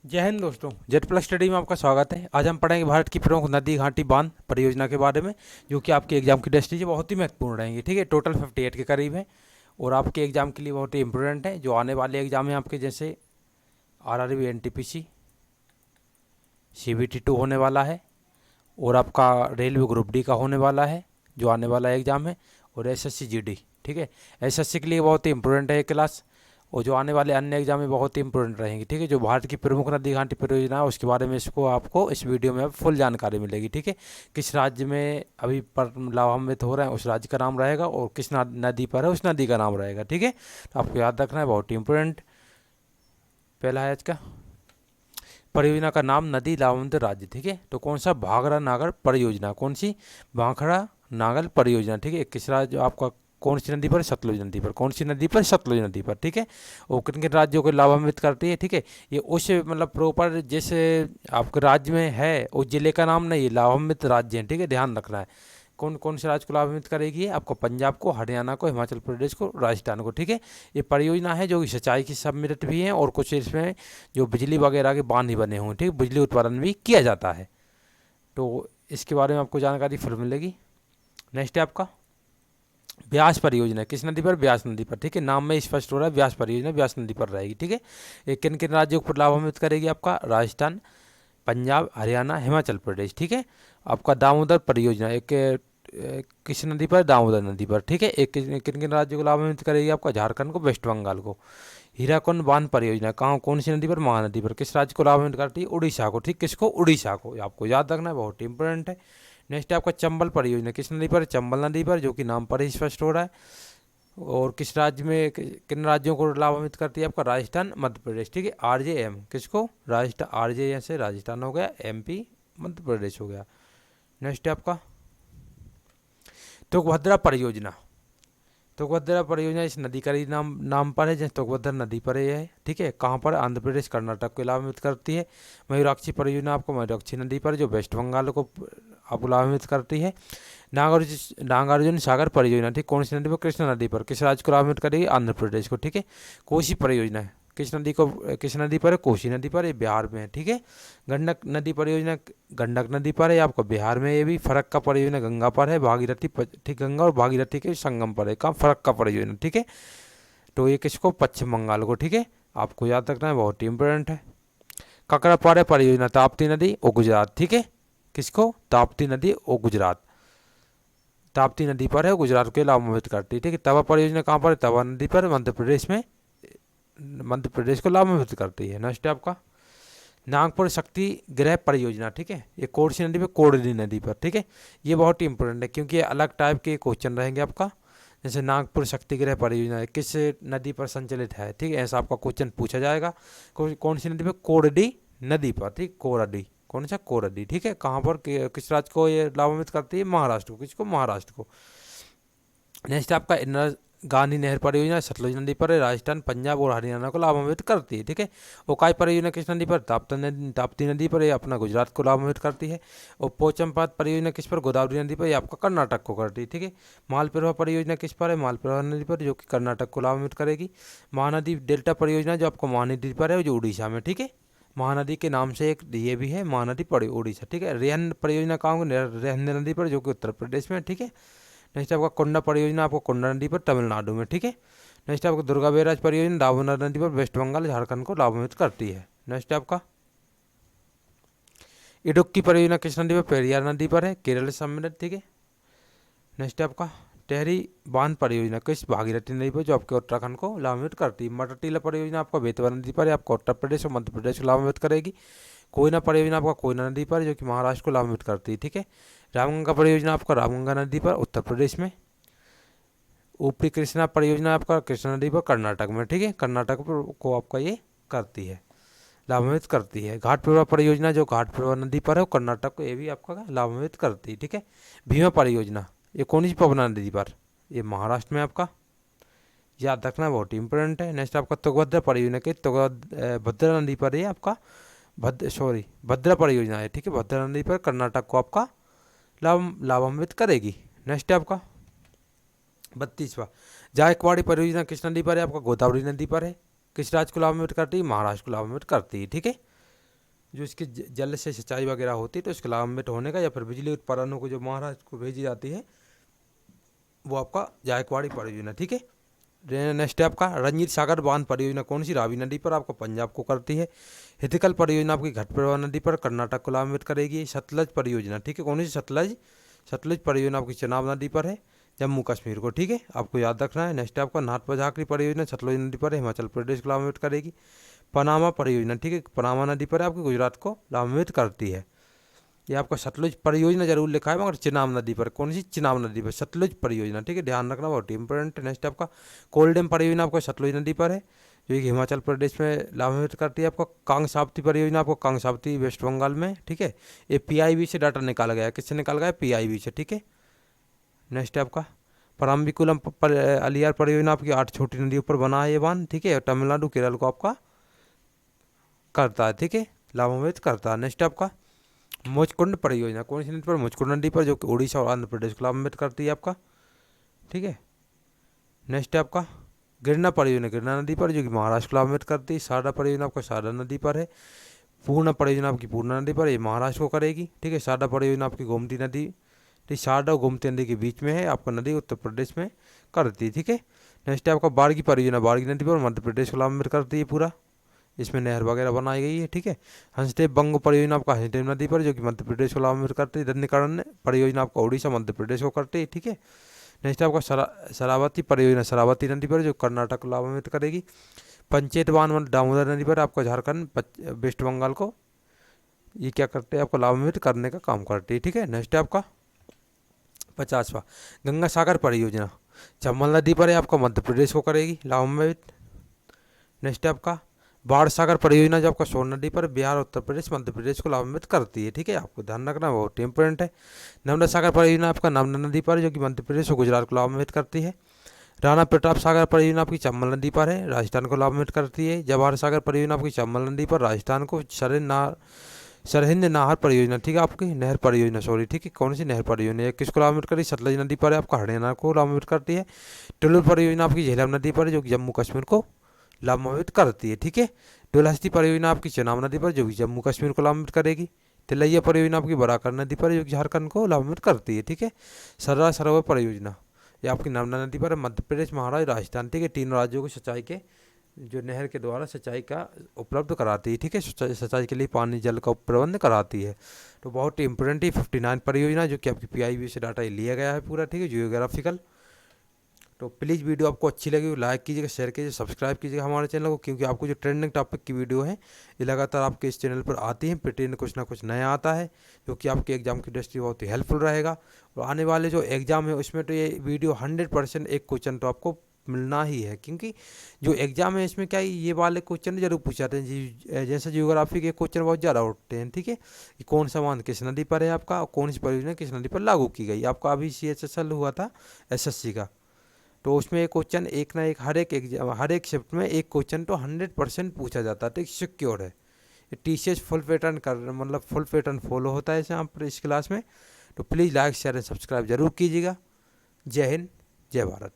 जय हिंद दोस्तों, Z plus study में आपका स्वागत है। आज हम पढ़ेंगे भारत की प्रमुख नदी घाटी बांध परियोजना के बारे में, जो कि आपके एग्जाम की दृष्टि से बहुत ही महत्वपूर्ण रहेंगी। ठीक है, टोटल 58 के करीब है और आपके एग्जाम के लिए बहुत ही इंपॉर्टेंट है। जो आने वाले एग्जाम है आपके, जैसे आरआरबी, एनटीपीसी, CBT 2 होने वाला है और आपका रेलवे ग्रुप डी का होने वाला है जो आने वाला एग्जाम है, और SSC GD। ठीक है, SSC के लिए बहुत ही इंपॉर्टेंट है ये क्लास, और जो आने वाले अन्य एग्जाम में बहुत ही इंपॉर्टेंट रहेंगे। ठीक है, जो भारत की प्रमुख नदी घाटी परियोजना है उसके बारे में इसको आपको इस वीडियो में फुल जानकारी मिलेगी। ठीक है, किस राज्य में अभी पर लाभान्वित हो रहे हैं उस राज्य का नाम रहेगा, और किस नदी पर है उस नदी का नाम रहेगा। ठीक है, तो आपको याद रखना है, बहुत ही इंपॉर्टेंट। पहला है आज का परियोजना का नाम नदी लाभान्वित राज्य। ठीक है, तो कौन सा? भाखड़ा नागर परियोजना। कौन सी? भाखड़ा नागल परियोजना। ठीक है, किस राज्य आपका कौन सी नदी पर? सतलुज नदी पर। कौन सी नदी पर? सतलुज नदी पर। ठीक है, और किन किन राज्यों को लाभान्वित करती है? ठीक है, ये उस मतलब प्रॉपर जैसे आपके राज्य में है उस जिले का नाम नहीं, लाभान्वित राज्य है। ठीक है, ध्यान रखना है। कौन कौन से राज्य को लाभान्वित करेगी? आपको पंजाब को, हरियाणा को, हिमाचल प्रदेश को, राजस्थान को। ठीक है, ये परियोजना है जो कि सिंचाई की सम्मिलित भी है, और कुछ इसमें जो बिजली वगैरह के बांध ही बने हुए हैं। ठीक है, बिजली उत्पादन भी किया जाता है। तो इसके बारे में आपको जानकारी फिर मिलेगी। नेक्स्ट है आपका ब्यास परियोजना। किस नदी पर? ब्यास नदी पर। ठीक है, नाम में स्पष्ट हो रहा है, ब्यास परियोजना ब्यास नदी पर रहेगी। ठीक है, ये किन किन राज्यों को लाभान्वित करेगी? आपका राजस्थान, पंजाब, हरियाणा, हिमाचल प्रदेश। ठीक है, आपका दामोदर परियोजना एक किस नदी पर? दामोदर नदी पर। ठीक है, एक किन किन राज्यों को लाभान्वित करेगी? आपका झारखंड को, वेस्ट बंगाल को। हीराकुंड बांध परियोजना कहाँ, कौन सी नदी पर? महानदी पर। किस राज्य को लाभान्वित करती है? उड़ीसा को। ठीक, किसको? उड़ीसा को। ये आपको याद रखना है, बहुत इंपॉर्टेंट है। नेक्स्ट है आपका चंबल परियोजना। किस नदी पर? चंबल नदी पर, जो कि नाम पर ही स्पष्ट हो रहा है। और किस राज्य में, किन राज्यों को लाभान्वित करती है? आपका राजस्थान, मध्य प्रदेश। ठीक है, RJM किसको? राजस्थान। RJ से राजस्थान हो गया, MP मध्य प्रदेश हो गया। नेक्स्ट है आपका तुंगभद्रा परियोजना। तुंगभद्रा परियोजना इस नदी का ही नाम पर है, जैसे तुंगभद्रा नदी पर है। ठीक है, कहाँ पर? आंध्र प्रदेश, कर्नाटक को लाभान्वित करती है। मयूराक्षी परियोजना आपको मयूराक्षी नदी पर, जो वेस्ट बंगाल को आपको लाभान्वित करती है। नागार्जुन सागर परियोजना। ठीक, कौन सी नदी पर? कृष्णा नदी पर। किस राज्य को लाभान्वित करेगी? आंध्र प्रदेश को। ठीक है, कोसी परियोजना है किस नदी को, किस नदी पर है? कोसी नदी पर, ये बिहार में है। ठीक है, गंडक नदी परियोजना गंडक नदी पर है, आपको बिहार में। ये भी फरक्का परियोजना गंगा पर है, भागीरथी ठीक, गंगा और भागीरथी के संगम पर है। कहाँ? फरक्का परियोजना। ठीक है, तो ये किसको? पश्चिम बंगाल को। ठीक है, आपको याद रखना है, बहुत ही इंपॉर्टेंट है। ककरापारा परियोजना ताप्ती नदी और गुजरात। ठीक है, किसको? ताप्ती नदी और गुजरात। ताप्ती नदी पर है, गुजरात के लाभान्वित करती है। ठीक है, तवा परियोजना कहाँ पर है? तवा नदी पर, मध्य प्रदेश में, मध्य प्रदेश को लाभान्वित करती है। नेक्स्ट है आपका नागपुर शक्ति गृह परियोजना। ठीक है, ये कौन सी नदी पर? कोडली नदी पर। ठीक है, ये बहुत ही इंपॉर्टेंट है क्योंकि ये अलग टाइप के क्वेश्चन रहेंगे आपका। जैसे नागपुर शक्ति गृह परियोजना किस नदी पर संचालित है? ठीक है, ऐसा आपका क्वेश्चन पूछा जाएगा। कौन सी नदी पर? कोरडी नदी पर। ठीक, कोरडी। कौन सा? कोरडी। ठीक है, कहाँ पर? किस राज्य को ये लाभान्वित करती है? महाराष्ट्र को। किसको? महाराष्ट्र को। नेक्स्ट आपका इंदिरा गांधी नहर परियोजना सतलुज नदी पर है, राजस्थान, पंजाब और हरियाणा को लाभान्वित करती है। ठीक है, ओकाई परियोजना किस नदी पर? ताप्ती नदी पर, ये अपना गुजरात को लाभान्वित करती है। और पोचमपात परियोजना किस पर? गोदावरी नदी पर, ये आपका कर्नाटक को करती है। ठीक है, मालप्रभा परियोजना किस पर है? मालप्रभा नदी पर, जो कि कर्नाटक को लाभान्वित करेगी। महानदी डेल्टा परियोजना जो आपको महानदी पर है, जो उड़ीसा में। ठीक है, महानदी के नाम से एक ये भी है, महानदी पड़ी उड़ीसा। ठीक है, रेहन परियोजना कहाँ होगी? रेहन नदी पर, जो कि उत्तर प्रदेश में। ठीक है, नेक्स्ट आपका कुंडा परियोजना आपको कुंडा नदी पर, तमिलनाडु में। ठीक है, नेक्स्ट आपका दुर्गा बैराज परियोजना दामोदर नदी पर, वेस्ट बंगाल, झारखंड को लाभान्वित करती है। नेक्स्ट आपका इडुक्की परियोजना किस नदी पर? पेरियार नदी पर है, केरल से सम्मिलित। ठीक है, नेक्स्ट आपका टेहरी बांध परियोजना किस? भागीरथी नदी पर, जो आपके उत्तराखंड को लाभान्वित करती है। मटर टीला परियोजना आपका बेतवा नदी पर है, आपको उत्तर प्रदेश और मध्य प्रदेश को लाभान्वित करेगी। कोयना परियोजना आपका कोयना नदी पर, जो कि महाराष्ट्र को लाभान्वित करती है। ठीक है, रामगंगा परियोजना आपका रामगंगा नदी पर, उत्तर प्रदेश में। ऊपरी कृष्णा परियोजना आपका कृष्णा नदी पर, कर्नाटक में। ठीक है, कर्नाटक को आपका ये करती है, लाभान्वित करती है। घाटप्रभा परियोजना जो घाटप्रभा नदी पर है, वो कर्नाटक को ये भी आपका लाभान्वित करती है। ठीक है, भीमा परियोजना ये कौन सी पवना नदी पर? ये महाराष्ट्र में आपका, याद रखना बहुत इंपॉर्टेंट है। नेक्स्ट आपका तुंगभद्रा परियोजना के भद्रा नदी पर, ये आपका भद्रा परियोजना है। ठीक है, भद्रा नदी पर, कर्नाटक को आपका लाभान्वित करेगी। नेक्स्ट है आपका 32वां जायकवाड़ी परियोजना किस नदी पर है? आपका गोदावरी नदी पर है। किस राज्य को लाभान्वित करती है? महाराष्ट्र को लाभान्वित करती है। ठीक है, जो इसके जल से सिंचाई वगैरह होती है तो इसके लाभान्वित होने का, या फिर बिजली उत्पादनों को जो महाराष्ट्र को भेजी जाती है वो आपका जायकवाड़ी परियोजना, ठीक है। नेक्स्ट है आपका रंजीत सागर बांध परियोजना, कौन सी, रावी नदी पर, आपको पंजाब को करती है। हितकल परियोजना आपकी घटप्रभा नदी पर कर्नाटक को लाभान्वित करेगी। सतलज परियोजना, ठीक है, कौन सी, सतलज परियोजना आपकी चनाब नदी पर है, जम्मू कश्मीर को, ठीक है, आपको याद रखना है। नेक्स्ट है आपका नाथपा झाकरी परियोजना सतलज नदी पर है, हिमाचल प्रदेश को लाभान्वित करेगी। पनामा परियोजना, ठीक है, पनामा नदी पर है, आपकी गुजरात को लाभान्वित करती है। ये आपका सतलुज परियोजना जरूर लिखा है, मगर चिनाब नदी पर, कौन सी, चिनाब नदी पर सतलुज परियोजना, ठीक है, ध्यान रखना, बहुत इंपॉर्टेंट है। नेक्स्ट आपका कोल्डम परियोजना आपका सतलुज नदी पर है, जो कि हिमाचल प्रदेश में लाभान्वित करती है। आपका कांगसावती परियोजना आपको कांगसावती वेस्ट बंगाल में, ठीक है, ये PIB से डाटा निकाला गया है, किससे निकाला गया है, PIB से, ठीक है। नेक्स्ट है आपका परम्बिकुलम अलियार परियोजना आपकी 8 छोटी नदियों पर बना है ये बांध, ठीक है, तमिलनाडु केरल को आपका करता है, ठीक है, लाभान्वित करता है। नेक्स्ट आपका मुचकुंड परियोजना, कौन सी नदी पर, मुचकुंड नदी पर, जो कि उड़ीसा और आंध्र प्रदेश को लाभान्वित करती है आपका, ठीक है। नेक्स्ट है आपका गिरना परियोजना, गिरना नदी पर, जो कि महाराष्ट्र को लाभान्वित करती है। शारदा परियोजना आपका शारदा नदी पर है। पूर्णा परियोजना आपकी पूर्णा नदी पर, ये महाराष्ट्र को करेगी, ठीक है। शारदा परियोजना आपकी गोमती नदी, ठीक, शारदा और गोमती नदी के बीच में है, आपका नदी उत्तर प्रदेश में करती है, ठीक है। नेक्स्ट है आपका बाड़गी परियोजना, बाड़गी नदी पर, मध्य प्रदेश को लाभान्वित करती है पूरा, इसमें नहर वगैरह बनाई गई है, ठीक है। हंसदेव बंग परियोजना आपका हंसदेव नदी पर, जो कि मध्य प्रदेश को लाभान्वित करती है। दंडीकरण परियोजना आपका उड़ीसा मध्य प्रदेश को करती है, ठीक है। नेक्स्ट आपका शरावती परियोजना शरावती नदी पर, जो कर्नाटक को लाभान्वित करेगी। पंचायत बांध दामोदर नदी पर, आपका झारखंड वेस्ट बंगाल को ये क्या करते हैं, आपको लाभान्वित करने का काम करती है, ठीक है। नेक्स्ट है आपका 50वां गंगा सागर परियोजना चंबल नदी पर है, आपका मध्य प्रदेश को करेगी लाभान्वित। नेक्स्ट है आपका बाढ़ सागर परियोजना, जो आपका सोन नदी पर, बिहार उत्तर प्रदेश मध्य प्रदेश को लाभान्वित करती है, ठीक है, आपको ध्यान रखना बहुत इंपॉर्टेंट है। नर्मदा सागर परियोजना आपका नर्मदा नदी पर, जो कि मध्य प्रदेश और गुजरात को लाभान्वित करती है। राणा प्रताप सागर परियोजना आपकी चंबल नदी पर है, राजस्थान को लाभान्वित करती है। जवाहर सागर परियोजना आपकी चंबल नदी पर, राजस्थान को। सरहिंद नहर परियोजना, ठीक है, आपकी नहर परियोजना, सॉरी, ठीक है, कौन सी नहर परियोजना है, किसको लाभान्वित करी, सतलज नदी पर है, आपका हरियाणा को लाभान्वित करती है। टुल्लू परियोजना आपकी झेलम नदी पर है, जो कि जम्मू कश्मीर को लाभान्वित करती है, ठीक है। डुलहस्ती परियोजना आपकी चनाब नदी पर, जो कि जम्मू कश्मीर को लाभान्वित करेगी। तिलैया परियोजना आपकी बराकर नदी पर, जो कि झारखंड को लाभान्वित करती है, ठीक है। सरदार सरोवर परियोजना ये आपकी नर्मदा नदी पर है, मध्य प्रदेश, महाराष्ट्र, राजस्थान, ठीक है, 3 राज्यों को सिंचाई के जो नहर के द्वारा सिंचाई का उपलब्ध कराती है, ठीक है, सिंचाई के लिए पानी जल का प्रबंध कराती है। तो बहुत इंपॉर्टेंट है 59 परियोजना, जो कि आपकी PIB से डाटा लिया गया है पूरा, ठीक है, जियोग्राफिकल। तो प्लीज़ वीडियो आपको अच्छी लगी लाइक कीजिएगा, शेयर कीजिए, सब्सक्राइब कीजिएगा हमारे चैनल को, क्योंकि आपको जो ट्रेंडिंग टॉपिक की वीडियो है ये लगातार आपके इस चैनल पर आती हैं। प्रतिदिन कुछ ना कुछ नया आता है, जो कि आपके एग्जाम की दृष्टि बहुत ही हेल्पफुल रहेगा। और आने वाले जो एग्ज़ाम है उसमें तो ये वीडियो 100% एक क्वेश्चन तो आपको मिलना ही है, क्योंकि जो एग्जाम है इसमें क्या है, ये वाले क्वेश्चन जरूर पूछ जाते हैं जी, जैसे जियोग्राफी के क्वेश्चन बहुत ज़्यादा उठते हैं, ठीक है, कि कौन सा बांध किस नदी पर है आपका, और कौन सी परियोजना किस नदी पर लागू की गई। आपका अभी CHSL हुआ था SSC का, तो उसमें एक क्वेश्चन एक ना एक हर एक एग्जाम हर एक शिफ्ट में एक क्वेश्चन तो 100% पूछा जाता है, तो सिक्योर है। TCS फुल पैटर्न मतलब फुल पैटर्न फॉलो होता है यहाँ पर इस क्लास में। तो please like share and subscribe जरूर कीजिएगा। जय हिंद, जय भारत।